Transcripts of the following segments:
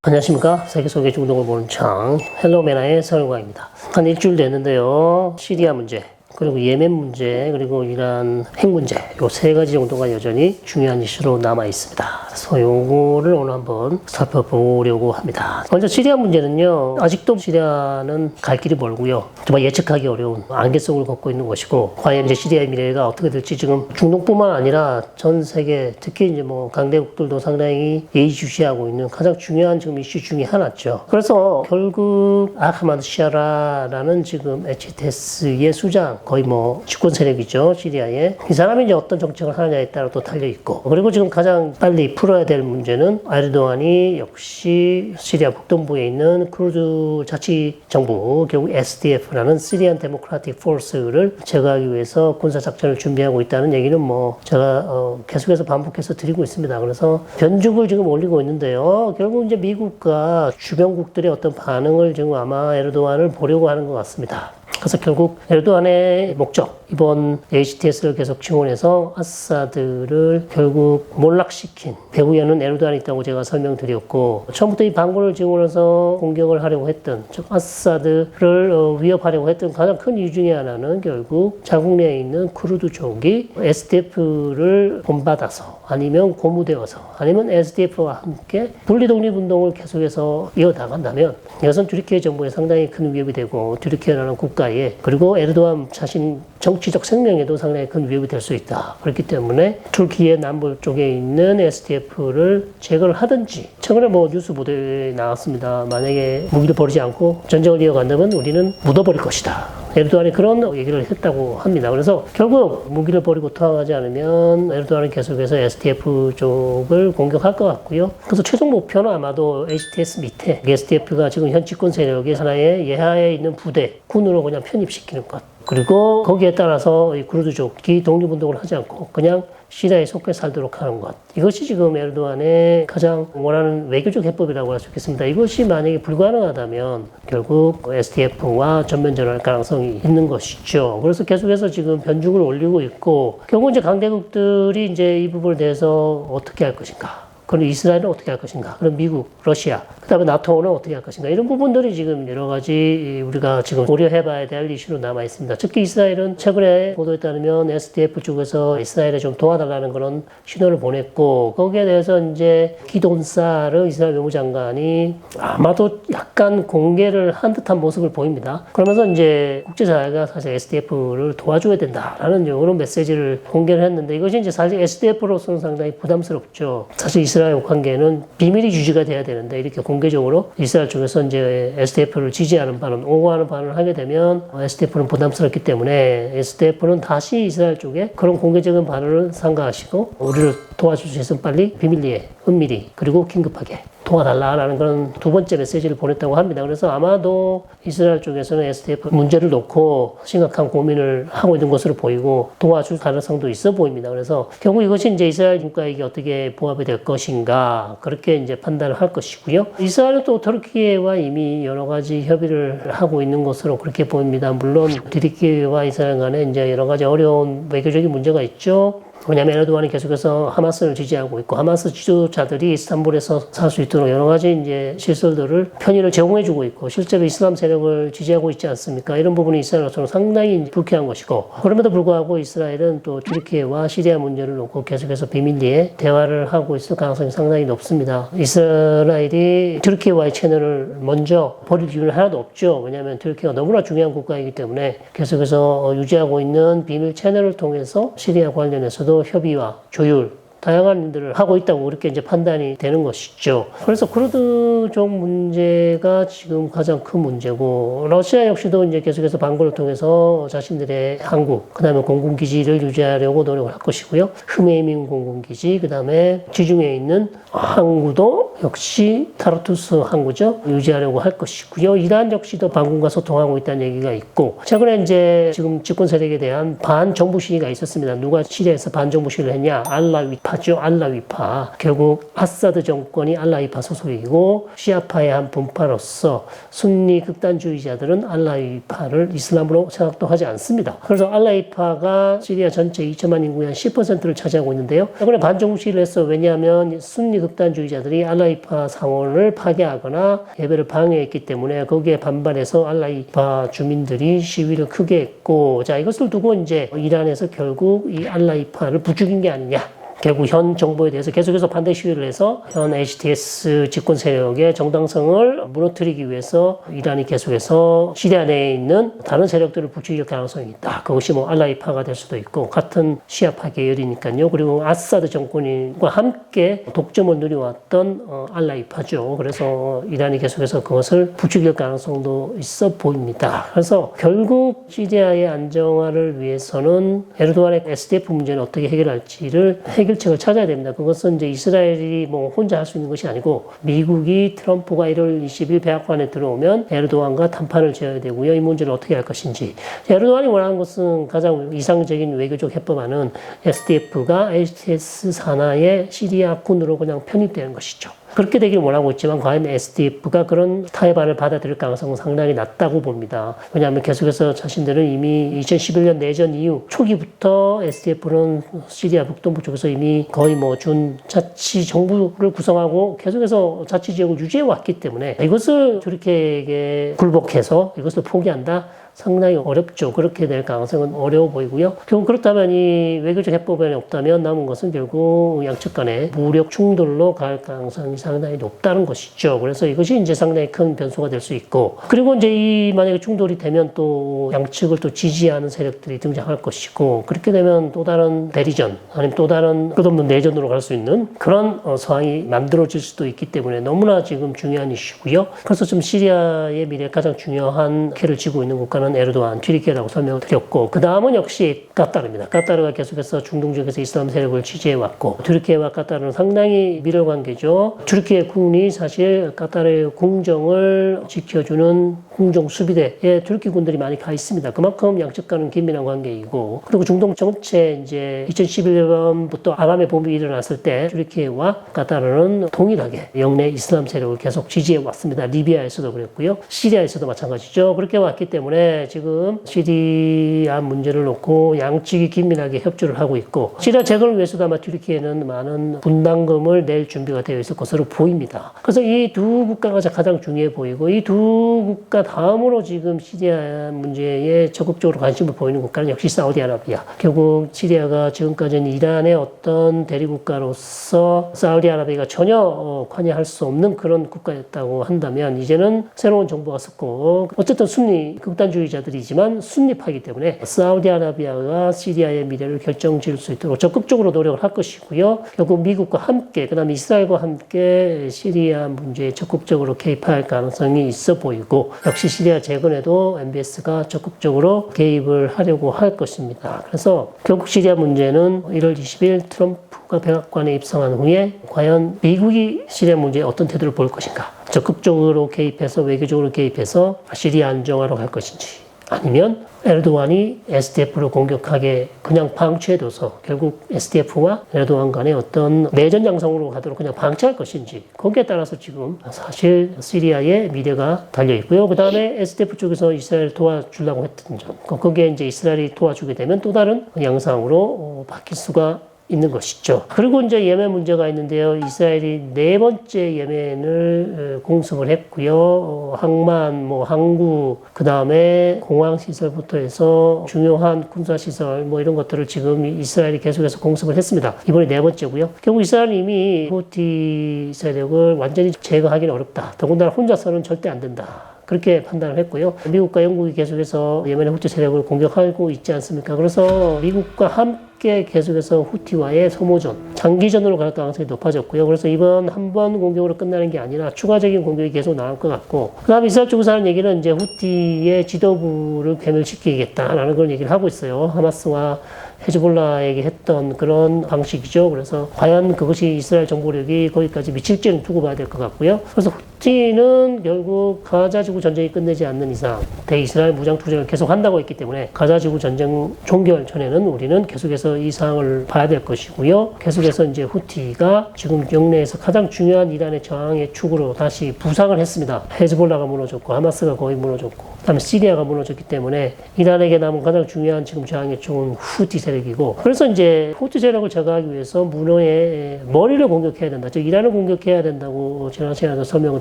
안녕하십니까. 세계속의 중동을 보는 창 헬로메나의 서울광입니다. 한 일주일 됐는데요. 시리아 문제, 그리고 예멘 문제, 그리고 이란 핵 문제, 요 세 가지 정도가 여전히 중요한 이슈로 남아 있습니다. 그래서 요거를 오늘 한번 살펴보려고 합니다. 먼저 시리아 문제는요, 아직도 시리아는 갈 길이 멀고요, 정말 예측하기 어려운 안개 속을 걷고 있는 것이고, 과연 이제 시리아의 미래가 어떻게 될지 지금 중동뿐만 아니라 전 세계, 특히 이제 뭐 강대국들도 상당히 예의주시하고 있는 가장 중요한 지금 이슈 중에 하나죠. 그래서 결국 아흐마드 샤라라는 지금 HTS의 수장, 거의 뭐 집권 세력이죠, 시리아에. 이 사람이 이제 어떤 정책을 하느냐에 따라 또 달려 있고, 그리고 지금 가장 빨리 풀어야 될 문제는 에르도안이 역시 시리아 북동부에 있는 쿠르드 자치정부, 결국 SDF라는 시리안 데모크라틱 포스를 제거하기 위해서 군사작전을 준비하고 있다는 얘기는 뭐 제가 계속해서 반복해서 드리고 있습니다. 그래서 변죽을 지금 올리고 있는데요. 결국 이제 미국과 주변국들의 어떤 반응을 지금 아마 에르도안을 보려고 하는 것 같습니다. 그래서 결국 에르도안의 목적, 이번 HTS를 계속 지원해서 아사드를 결국 몰락시킨 배후에는 에르도안이 있다고 제가 설명드렸고, 처음부터 이 반군을 지원해서 공격을 하려고 했던, 즉 아사드를 위협하려고 했던 가장 큰 이유 중에 하나는 결국 자국 내에 있는 쿠르드족이 SDF를 본받아서, 아니면 고무되어서, 아니면 SDF와 함께 분리독립운동을 계속해서 이어나간다면 이것은 튀르키예 정부에 상당히 큰 위협이 되고, 튀르키예라는 국가에, 그리고 에르도안 자신 정치적 생명에도 상당히 큰 위협이 될 수 있다. 그렇기 때문에 튀르키예 남부 쪽에 있는 SDF를 제거를 하든지, 최근에 뭐 뉴스 보도에 나왔습니다. 만약에 무기를 버리지 않고 전쟁을 이어간다면 우리는 묻어버릴 것이다. 에르도안이 그런 얘기를 했다고 합니다. 그래서 결국 무기를 버리고 투항하지 않으면 에르도안은 계속해서 SDF 쪽을 공격할 것 같고요. 그래서 최종 목표는 아마도 HTS 밑에 SDF가 지금 현 집권 세력의 하나의 예하에 있는 부대, 군으로 그냥 편입시키는 것. 그리고 거기에 따라서 이 쿠르드족이 독립운동을 하지 않고 그냥 시리아에 속해 살도록 하는 것. 이것이 지금 에르도안의 가장 원하는 외교적 해법이라고 할 수 있겠습니다. 이것이 만약에 불가능하다면 결국 SDF와 전면전할 가능성이 있는 것이죠. 그래서 계속해서 지금 변죽을 올리고 있고, 결국 이제 강대국들이 이제 이 부분에 대해서 어떻게 할 것인가. 그럼 이스라엘은 어떻게 할 것인가? 그럼 미국, 러시아, 그 다음에 나토는 어떻게 할 것인가? 이런 부분들이 지금 여러 가지 우리가 지금 고려해봐야 될 이슈로 남아 있습니다. 특히 이스라엘은 최근에 보도에 따르면 SDF 쪽에서 이스라엘에 좀 도와달라는 그런 신호를 보냈고, 거기에 대해서 이제 기돈 사르 이스라엘 외무장관이 아마도 약간 공개를 한 듯한 모습을 보입니다. 그러면서 이제 국제사회가 사실 SDF를 도와줘야 된다라는 이런 메시지를 공개를 했는데, 이것이 이제 사실 SDF로서는 상당히 부담스럽죠. 사실 이스라엘 관계는 비밀이 유지가 돼야 되는데, 이렇게 공개적으로 이스라엘 쪽에서 이제 SDF를 지지하는 반응, 옹호하는 반응을 하게 되면 SDF는 부담스럽기 때문에 SDF는 다시 이스라엘 쪽에 그런 공개적인 반응을 삼가하시고, 우리를 도와줄 수 있으면 빨리 비밀리에, 은밀히, 그리고 긴급하게 도와달라라는 그런 두 번째 메시지를 보냈다고 합니다. 그래서 아마도 이스라엘 쪽에서는 SDF 문제를 놓고 심각한 고민을 하고 있는 것으로 보이고, 도와줄 가능성도 있어 보입니다. 그래서 결국 이것이 이제 이스라엘 국가에게 어떻게 부합이 될 것인가, 그렇게 이제 판단을 할 것이고요. 이스라엘은 또 터키예와 이미 여러 가지 협의를 하고 있는 것으로 그렇게 보입니다. 물론 터키예와 이스라엘 간에 이제 여러 가지 어려운 외교적인 문제가 있죠. 왜냐하면 에르도안이 계속해서 하마스를 지지하고 있고, 하마스 지도자들이 이스탄불에서 살 수 있도록 여러 가지 이제 시설들을 편의를 제공해주고 있고, 실제로 이슬람 세력을 지지하고 있지 않습니까? 이런 부분이 이스라엘로서는 상당히 불쾌한 것이고, 그럼에도 불구하고 이스라엘은 또 튀르키예와 시리아 문제를 놓고 계속해서 비밀리에 대화를 하고 있을 가능성이 상당히 높습니다. 이스라엘이 튀르키예와의 채널을 먼저 버릴 이유는 하나도 없죠. 왜냐하면 튀르키예가 너무나 중요한 국가이기 때문에 계속해서 유지하고 있는 비밀 채널을 통해서 시리아 관련해서도 협의와 조율, 다양한 일들을 하고 있다고 그렇게 이제 판단이 되는 것이죠. 그래서 쿠르드족 문제가 지금 가장 큰 문제고, 러시아 역시도 이제 계속해서 반군을 통해서 자신들의 항구, 그 다음에 공군기지를 유지하려고 노력을 할 것이고요. 흐메이민 공군기지, 그 다음에 지중해에 있는 항구도 역시 타르투스 항구죠. 유지하려고 할 것이고요. 이란 역시도 반군과 소통하고 있다는 얘기가 있고, 최근에 이제 지금 집권 세력에 대한 반정부 시위가 있었습니다. 누가 시리아에서 반정부 시위를 했냐? 알라위파 위파죠. 알라위파. 결국 아사드 정권이 알라위파 소속이고 시아파의 한 분파로서 순니 극단주의자들은 알라위파를 이슬람으로 생각도 하지 않습니다. 그래서 알라위파가 시리아 전체 2천만 인구의 한 10%를 차지하고 있는데요. 이번에 반정부 시위를 했어. 왜냐하면 순니 극단주의자들이 알라위파 사원을 파괴하거나 예배를 방해했기 때문에 거기에 반발해서 알라위파 주민들이 시위를 크게 했고, 자, 이것을 두고 이제 이란에서 결국 이 알라위파를 부추긴 게 아니냐. 결국 현 정부에 대해서 계속해서 반대 시위를 해서 현 HTS 집권 세력의 정당성을 무너뜨리기 위해서 이란이 계속해서 시리아 내에 있는 다른 세력들을 부추길 가능성이 있다. 그것이 뭐 알라위파가 될 수도 있고 같은 시아파 계열이니까요. 그리고 아사드 정권과 함께 독점을 누려왔던 알라위파죠. 그래서 이란이 계속해서 그것을 부추길 가능성도 있어 보입니다. 그래서 결국 시리아의 안정화를 위해서는 에르도안의 SDF 문제는 어떻게 해결할지를 해결책을 찾아야 됩니다. 그것은 이제 이스라엘이 뭐 혼자 할 수 있는 것이 아니고 미국이 트럼프가 1월 20일 백악관에 들어오면 에르도안과談判을 지어야 되고요. 이 문제를 어떻게 할 것인지. 에르도안이 원하는 것은 가장 이상적인 외교적 해법안은 SDF가 HTS 산하의 시리아군으로 그냥 편입되는 것이죠. 그렇게 되기를 원하고 있지만 과연 SDF가 그런 타협안을 받아들일 가능성은 상당히 낮다고 봅니다. 왜냐하면 계속해서 자신들은 이미 2011년 내전 이후 초기부터 SDF는 시리아 북동부 쪽에서 이미 거의 뭐 준자치 정부를 구성하고 계속해서 자치지역을 유지해 왔기 때문에 이것을 튀르키예에게 굴복해서 이것을 포기한다? 상당히 어렵죠. 그렇게 될 가능성은 어려워 보이고요. 결국 그렇다면 이 외교적 해법이 없다면 남은 것은 결국 양측 간의 무력 충돌로 갈 가능성이 상당히 높다는 것이죠. 그래서 이것이 이제 상당히 큰 변수가 될 수 있고, 그리고 이제 이 만약에 충돌이 되면 또 양측을 또 지지하는 세력들이 등장할 것이고, 그렇게 되면 또 다른 대리전 아니면 또 다른 끝없는 내전으로 갈 수 있는 그런 상황이 만들어질 수도 있기 때문에 너무나 지금 중요한 이슈고요. 그래서 좀 시리아의 미래에 가장 중요한 키를 쥐고 있는 국가는 에르도안, 튀르키예라고 설명을 드렸고, 그 다음은 역시 까타르입니다. 까타르가 계속해서 중동 지역에서 이슬람 세력을 지지해왔고, 튀르키예와 까타르는 상당히 밀월 관계죠. 튀르키예 군이 사실 까타르의 궁정을 지켜주는 궁정 수비대에 튀르키 군들이 많이 가 있습니다. 그만큼 양측 간은 긴밀한 관계이고, 그리고 중동 전체 이제 2011년부터 아람의 봄이 일어났을 때 튀르키예와 까타르는 동일하게 영내 이슬람 세력을 계속 지지해왔습니다. 리비아에서도 그랬고요. 시리아에서도 마찬가지죠. 그렇게 왔기 때문에 지금 시리아 문제를 놓고 양측이 긴밀하게 협조를 하고 있고, 시리아 재건을 위해서도 아마 튀르키예는 많은 분담금을 낼 준비가 되어 있을 것으로 보입니다. 그래서 이 두 국가가 가장 중요해 보이고, 이 두 국가 다음으로 지금 시리아 문제에 적극적으로 관심을 보이는 국가는 역시 사우디아라비아. 결국 시리아가 지금까지는 이란의 어떤 대리국가로서 사우디아라비아가 전혀 관여할 수 없는 그런 국가였다고 한다면, 이제는 새로운 정부가 섰고, 어쨌든 순니 극단주의자들이지만 순리파이기 때문에 사우디아라비아가 시리아의 미래를 결정지을 수 있도록 적극적으로 노력을 할 것이고요. 결국 미국과 함께, 그 다음에 이스라엘과 함께 시리아 문제에 적극적으로 개입할 가능성이 있어 보이고, 역시 시리아 재건에도 MBS가 적극적으로 개입을 하려고 할 것입니다. 그래서 결국 시리아 문제는 1월 20일 트럼프가 백악관에 입성한 후에 과연 미국이 시리아 문제에 어떤 태도를 보일 것인가, 적극적으로 개입해서 외교적으로 개입해서 시리아 안정화로 갈 것인지, 아니면 에르도안이 SDF를 공격하게 그냥 방치해둬서 결국 SDF와 에르도안 간의 어떤 내전 양상으로 가도록 그냥 방치할 것인지, 거기에 따라서 지금 사실 시리아의 미래가 달려있고요. 그 다음에 SDF 쪽에서 이스라엘 도와주려고 했던 점, 거기에 이제 이스라엘이 도와주게 되면 또 다른 양상으로 바뀔 수가 있는 것이죠. 그리고 이제 예멘 문제가 있는데요. 이스라엘이 4번째 예멘을 공습을 했고요. 항만, 항구, 그 다음에 공항 시설부터 해서 중요한 군사 시설 이런 것들을 지금 이스라엘이 계속해서 공습을 했습니다. 이번에 4번째고요. 결국 이스라엘은 이미 후티 세력을 완전히 제거하기는 어렵다. 더군다나 혼자서는 절대 안 된다. 그렇게 판단을 했고요. 미국과 영국이 계속해서 예멘의 후티 세력을 공격하고 있지 않습니까? 그래서 미국과 함께 계속해서 후티와의 소모전, 장기전으로 갈 가능성이 높아졌고요. 그래서 이번 한 번 공격으로 끝나는 게 아니라 추가적인 공격이 계속 나올 것 같고, 그 다음에 이스라엘 쪽에서 하는 얘기는 이제 후티의 지도부를 괴멸시키겠다라는 그런 얘기를 하고 있어요. 하마스와 헤즈볼라에게 했던 그런 방식이죠. 그래서 과연 그것이 이스라엘 정보력이 거기까지 미칠지는 두고 봐야 될 것 같고요. 그래서 후티는 결국 가자지구 전쟁이 끝내지 않는 이상 대이스라엘 무장 투쟁을 계속한다고 했기 때문에 가자지구 전쟁 종결 전에는 우리는 계속해서 이 상황을 봐야 될 것이고요. 계속해서 이제 후티가 지금 영내에서 가장 중요한 이란의 저항의 축으로 다시 부상을 했습니다. 헤즈볼라가 무너졌고 하마스가 거의 무너졌고 그다음에 시리아가 무너졌기 때문에 이란에게 남은 가장 중요한 지금 저항의 축은 후티 세력이고, 그래서 이제 후티 세력을 제거하기 위해서 문호의 머리를 공격해야 된다. 즉 이란을 공격해야 된다고 지난 시간에도 설명을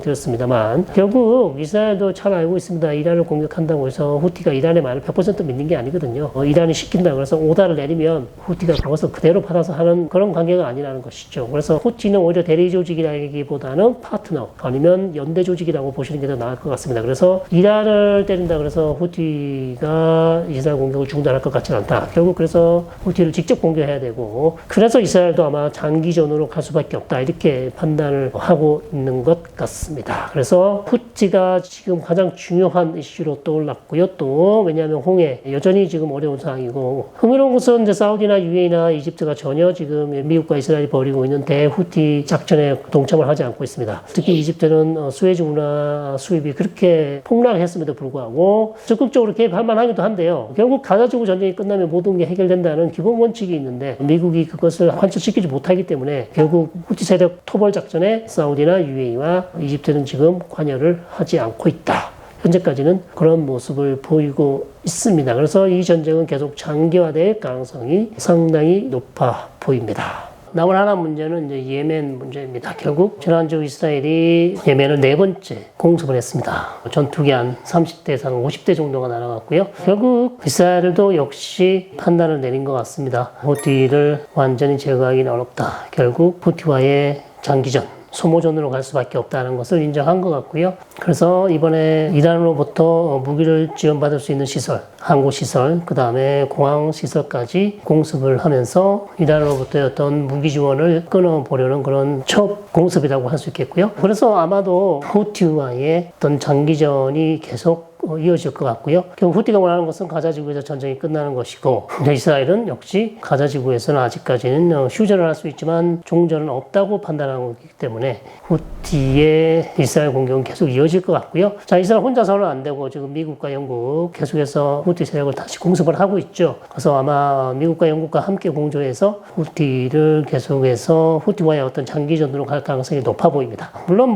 드렸습니다만, 결국 이스라엘도 잘 알고 있습니다. 이란을 공격한다고 해서 후티가 이란의 말을 100% 믿는 게 아니거든요. 이란이 시킨다 그래서 오다를 내리면 후티가 그것을 그대로 받아서 하는 그런 관계가 아니라는 것이죠. 그래서 후티는 오히려 대리 조직이라기보다는 파트너 아니면 연대 조직이라고 보시는 게 더 나을 것 같습니다. 그래서 이란을 때린다 그래서 후티가 이스라엘 공격을 중단할 것 같지는 않다. 결국 그래서 후티를 직접 공격해야 되고, 그래서 이스라엘도 아마 장기전으로 갈 수밖에 없다 이렇게 판단을 하고 있는 것 같습니다. 그래서 후티가 지금 가장 중요한 이슈로 떠올랐고요. 또 왜냐하면 홍해 여전히 지금 어려운 상황이고, 흥미로운 것은 이제 사우디나 UAE나 이집트가 전혀 지금 미국과 이스라엘이 벌이고 있는 대후티 작전에 동참을 하지 않고 있습니다. 특히 이집트는 수에즈 운하 수입이 그렇게 폭락했음에도 불구하고 적극적으로 개입할 만하기도 한데요. 결국 가자지구 전쟁이 끝나면 모든 게 해결된다는 기본 원칙이 있는데 미국이 그것을 관철시키지 못하기 때문에 결국 후티 세력 토벌 작전에 사우디나 UAE와 이집트는 지금 관여를 하지 않고 있다. 현재까지는 그런 모습을 보이고 있습니다. 그래서 이 전쟁은 계속 장기화될 가능성이 상당히 높아 보입니다. 남은 하나 문제는 이제 예멘 문제입니다. 결국 지난주 이스라엘이 예멘을 4번째 공습을 했습니다. 전투기 한 30대에서 50대 정도가 날아갔고요. 결국 이스라엘도 역시 판단을 내린 것 같습니다. 후티를 완전히 제거하기는 어렵다. 결국 후티와의 장기전, 소모전으로 갈 수밖에 없다는 것을 인정한 것 같고요. 그래서 이번에 이란으로부터 무기를 지원받을 수 있는 시설, 항구시설, 그 다음에 공항시설까지 공습을 하면서 이란으로부터의 어떤 무기 지원을 끊어보려는 그런 첫 공습이라고 할 수 있겠고요. 그래서 아마도 후티와의 어떤 장기전이 계속 이어질 것 같고요. 결국 후티가 원하는 것은 가자지구에서 전쟁이 끝나는 것이고, 이스라엘은 역시 가자지구에서는 아직까지는 휴전을 할 수 있지만 종전은 없다고 판단하고 있기 때문에 후티의 이스라엘 공격은 계속 이어질 것 같고요. 자, 이스라엘 혼자서는 안 되고 지금 미국과 영국 계속해서 후티 세력을 다시 공습을 하고 있죠. 그래서 아마 미국과 영국과 함께 공조해서 후티를 계속해서 후티와의 어떤 장기전으로 갈 가능성이 높아 보입니다. 물론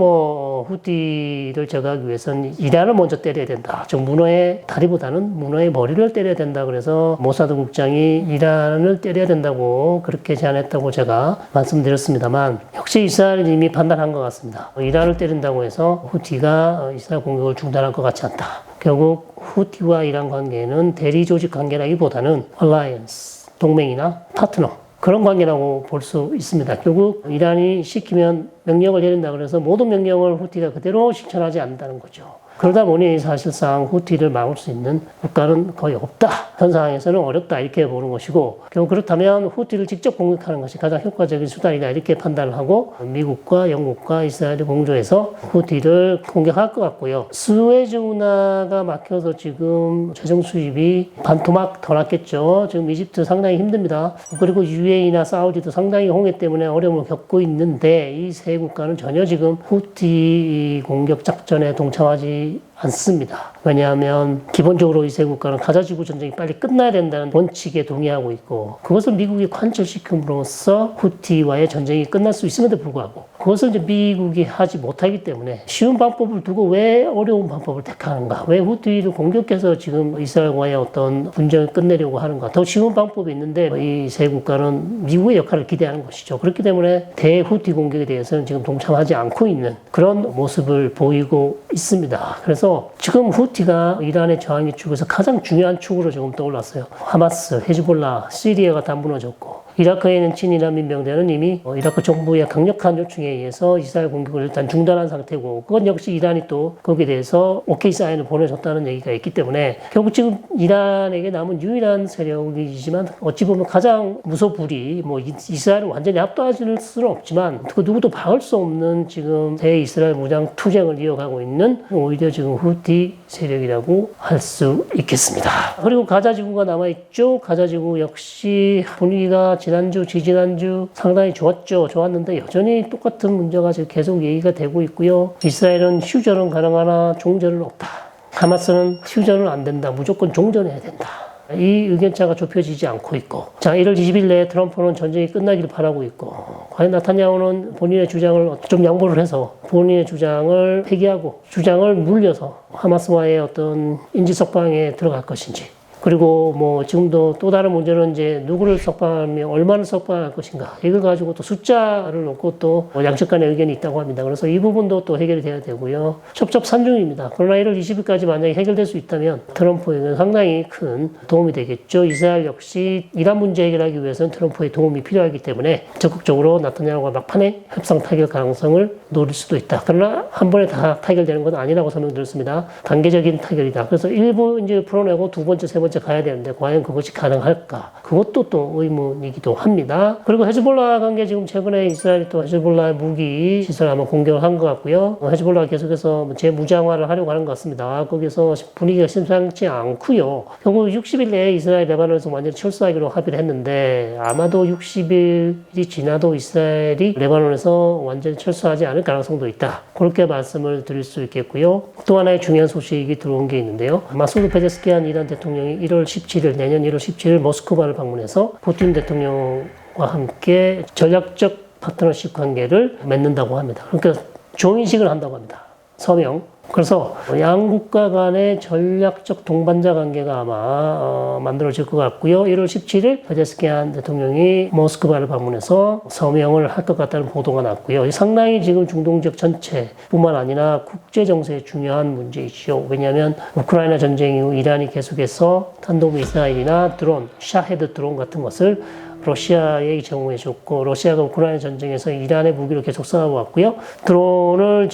후티를 제거하기 위해서는 이란을 먼저 때려야 된다. 즉 문호의 다리보다는 문호의 머리를 때려야 된다. 그래서 모사드 국장이 이란을 때려야 된다고 그렇게 제안했다고 제가 말씀드렸습니다만, 역시 이스라엘은 이미 판단한 것 같습니다. 이란을 때린다고 해서 후티가 이스라엘 공격을 중단할 것 같지 않다. 결국 후티와 이란 관계는 대리 조직 관계라기보다는 alliance, 동맹이나 파트너, 그런 관계라고 볼 수 있습니다. 결국 이란이 시키면 명령을 내린다 그래서 모든 명령을 후티가 그대로 실천하지 않는다는 거죠. 그러다 보니 사실상 후티를 막을 수 있는 국가는 거의 없다. 현 상황에서는 어렵다 이렇게 보는 것이고, 결국 그렇다면 후티를 직접 공격하는 것이 가장 효과적인 수단이다 이렇게 판단을 하고 미국과 영국과 이스라엘이 공조해서 후티를 공격할 것 같고요. 수에즈 운하가 막혀서 지금 재정 수입이 반토막 더 났겠죠. 지금 이집트 상당히 힘듭니다. 그리고 UAE나 사우디도 상당히 홍해 때문에 어려움을 겪고 있는데 이 세 국가는 전혀 지금 후티 공격 작전에 동참하지 않습니다. 왜냐하면 기본적으로 이 세 국가는 가자지구 전쟁이 빨리 끝나야 된다는 원칙에 동의하고 있고, 그것을 미국이 관철시킴으로써 후티와의 전쟁이 끝날 수 있음에도 불구하고 그것을 이제 미국이 하지 못하기 때문에 쉬운 방법을 두고 왜 어려운 방법을 택하는가? 왜 후티를 공격해서 지금 이스라엘과의 어떤 분쟁을 끝내려고 하는가? 더 쉬운 방법이 있는데 이 세 국가는 미국의 역할을 기대하는 것이죠. 그렇기 때문에 대후티 공격에 대해서는 지금 동참하지 않고 있는 그런 모습을 보이고 있습니다. 그래서 지금 후티가 이란의 저항의 축에서 가장 중요한 축으로 지금 떠올랐어요. 하마스, 헤즈볼라, 시리아가 다 무너졌고, 이라크에 있는 친이란 민병대는 이미 이라크 정부의 강력한 요청에 의해서 이스라엘 공격을 일단 중단한 상태고, 그건 역시 이란이 또 거기에 대해서 오케이 사인을 보내줬다는 얘기가 있기 때문에 결국 지금 이란에게 남은 유일한 세력이지만 어찌 보면 가장 무소불위, 이스라엘을 완전히 압도할 수는 없지만 그 누구도 막을 수 없는 지금 대이스라엘 무장 투쟁을 이어가고 있는 오히려 지금 후티 세력이라고 할 수 있겠습니다. 그리고 가자지구가 남아있죠. 가자지구 역시 분위기가 지난주, 지지난주 상당히 좋았는데 여전히 똑같은 문제가 지금 계속 얘기가 되고 있고요. 이스라엘은 휴전은 가능하나 종전은 없다. 하마스는 휴전은 안 된다. 무조건 종전해야 된다. 이 의견차가 좁혀지지 않고 있고, 자, 1월 20일 내에 트럼프는 전쟁이 끝나기를 바라고 있고, 과연 나타냐후는 본인의 주장을 좀 양보를 해서 본인의 주장을 폐기하고 주장을 물려서 하마스와의 어떤 인지석방에 들어갈 것인지, 그리고 뭐 지금도 또 다른 문제는 이제 누구를 석방하며 얼마나 석방할 것인가, 이걸 가지고 또 숫자를 놓고 또 양측 간의 의견이 있다고 합니다. 그래서 이 부분도 또 해결이 돼야 되고요. 첩첩산중입니다. 그러나 1월 20일까지 만약에 해결될 수 있다면 트럼프에게는 상당히 큰 도움이 되겠죠. 이스라엘 역시 이란 문제 해결하기 위해서는 트럼프의 도움이 필요하기 때문에 적극적으로 나타냐후가 막판에 협상 타결 가능성을 노릴 수도 있다. 그러나 한 번에 다 타결되는 건 아니라고 설명드렸습니다. 단계적인 타결이다. 그래서 일부 이제 풀어내고 두 번째, 세 번째 가야 되는데 과연 그것이 가능할까? 그것도 또 의문이기도 합니다. 그리고 헤즈볼라 관계, 지금 최근에 이스라엘이 또 헤즈볼라 무기 시설 아마 공격을 한 것 같고요. 헤즈볼라가 계속해서 재무장화를 하려고 하는 것 같습니다. 거기서 분위기가 심상치 않고요. 결국 60일 내에 이스라엘 레바논에서 완전히 철수하기로 합의를 했는데 아마도 60일이 지나도 이스라엘이 레바논에서 완전히 철수하지 않을 가능성도 있다. 그렇게 말씀을 드릴 수 있겠고요. 또 하나의 중요한 소식이 들어온 게 있는데요. 마소드 페제스키안 이란 대통령이 1월 17일, 내년 1월 17일 모스크바를 방문해서 푸틴 대통령과 함께 전략적 파트너십 관계를 맺는다고 합니다. 그러니까 조인식을 한다고 합니다. 서명. 그래서 양국가 간의 전략적 동반자 관계가 아마 만들어질 것 같고요. 1월 17일 페제스키안 대통령이 모스크바를 방문해서 서명을 할 것 같다는 보도가 났고요. 상당히 지금 중동 지역 전체뿐만 아니라 국제 정세에 중요한 문제이죠. 왜냐하면 우크라이나 전쟁 이후 이란이 계속해서 탄도미사일이나 드론, 샤헤드 드론 같은 것을 러시아에 제공해줬고, 러시아가 우크라이나 전쟁에서 이란의 무기를 계속 써왔고요. 드론을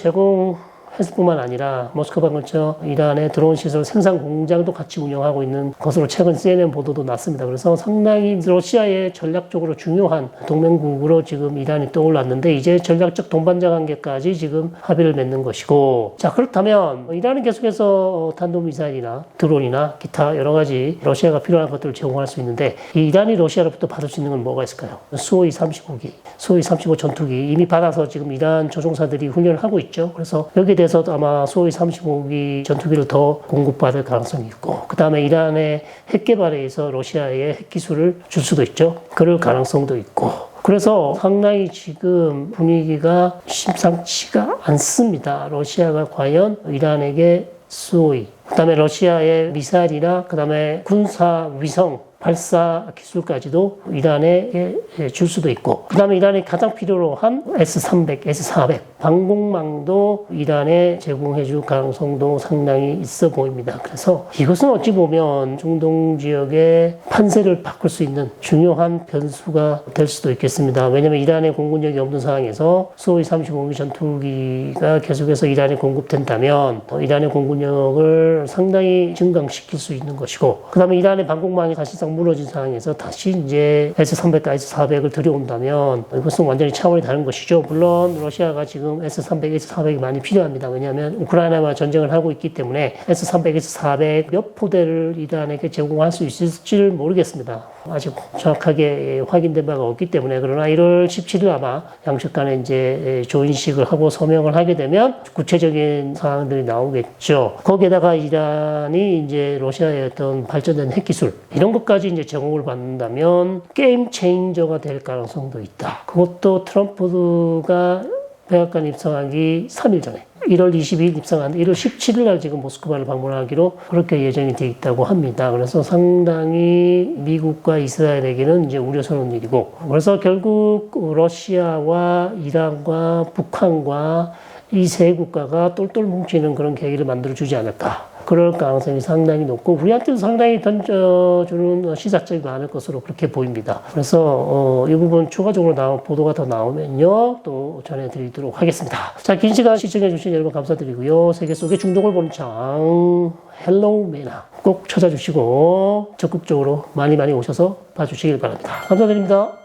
했을 뿐만 아니라 모스크바 근처 이란의 드론 시설 생산 공장도 같이 운영하고 있는 것으로 최근 CNN 보도도 났습니다. 그래서 상당히 러시아의 전략적으로 중요한 동맹국으로 지금 이란이 떠올랐는데 이제 전략적 동반자 관계까지 지금 합의를 맺는 것이고, 자, 그렇다면 이란은 계속해서 탄도미사일이나 드론이나 기타 여러 가지 러시아가 필요한 것들을 제공할 수 있는데 이 이란이 러시아로부터 받을 수 있는 건 뭐가 있을까요? 수호이 35기, 수호이 35 전투기 이미 받아서 지금 이란 조종사들이 훈련을 하고 있죠. 그래서 여기에 대해서도 아마 수호이 35기 전투기를 더 공급받을 가능성이 있고, 그 다음에 이란의 핵 개발에 의해서 러시아에 핵 기술을 줄 수도 있죠. 그럴 가능성도 있고, 그래서 상당히 지금 분위기가 심상치가 않습니다. 러시아가 과연 이란에게 수호이, 그 다음에 러시아의 미사일이나 그 다음에 군사 위성 발사 기술까지도 이란에게 줄 수도 있고, 그 다음에 이란이 가장 필요로 한 S-300, S-400 방공망도 이란에 제공해 줄 가능성도 상당히 있어 보입니다. 그래서 이것은 어찌 보면 중동 지역의 판세를 바꿀 수 있는 중요한 변수가 될 수도 있겠습니다. 왜냐하면 이란의 공군력이 없는 상황에서 수호이 35기 전투기가 계속해서 이란에 공급된다면 이란의 공군력을 상당히 증강시킬 수 있는 것이고, 그 다음에 이란의 방공망이 사실상 무너진 상황에서 다시 이제 S-300과 S-400을 들여온다면 이것은 완전히 차원이 다른 것이죠. 물론 러시아가 지금 S-300, S-400이 많이 필요합니다. 왜냐하면 우크라이나와 전쟁을 하고 있기 때문에 S-300, S-400 몇 포대를 이란에게 제공할 수 있을지를 모르겠습니다. 아직 정확하게 확인된 바가 없기 때문에. 그러나 1월 17일 아마 양측 간에 이제 조인식을 하고 서명을 하게 되면 구체적인 사항들이 나오겠죠. 거기에다가 이란이 이제 러시아의 어떤 발전된 핵기술 이런 것까지 이제 제공을 받는다면 게임 체인저가 될 가능성도 있다. 그것도 트럼프가 백악관 입성하기 3일 전에 1월 22일 입성한 1월 17일 날 지금 모스크바를 방문하기로 그렇게 예정이 돼 있다고 합니다. 그래서 상당히 미국과 이스라엘에게는 이제 우려스러운 일이고, 그래서 결국 러시아와 이란과 북한과 이 세 국가가 똘똘 뭉치는 그런 계기를 만들어주지 않을까. 그럴 가능성이 상당히 높고 우리한테도 상당히 던져주는 시사점이 많을 것으로 그렇게 보입니다. 그래서 이 부분 추가적으로 보도가 더 나오면요 또 전해드리도록 하겠습니다. 자, 긴 시간 시청해주신 여러분 감사드리고요. 세계 속의 중독을 보는 장 헬로우 메나 꼭 찾아주시고 적극적으로 많이 오셔서 봐주시길 바랍니다. 감사드립니다.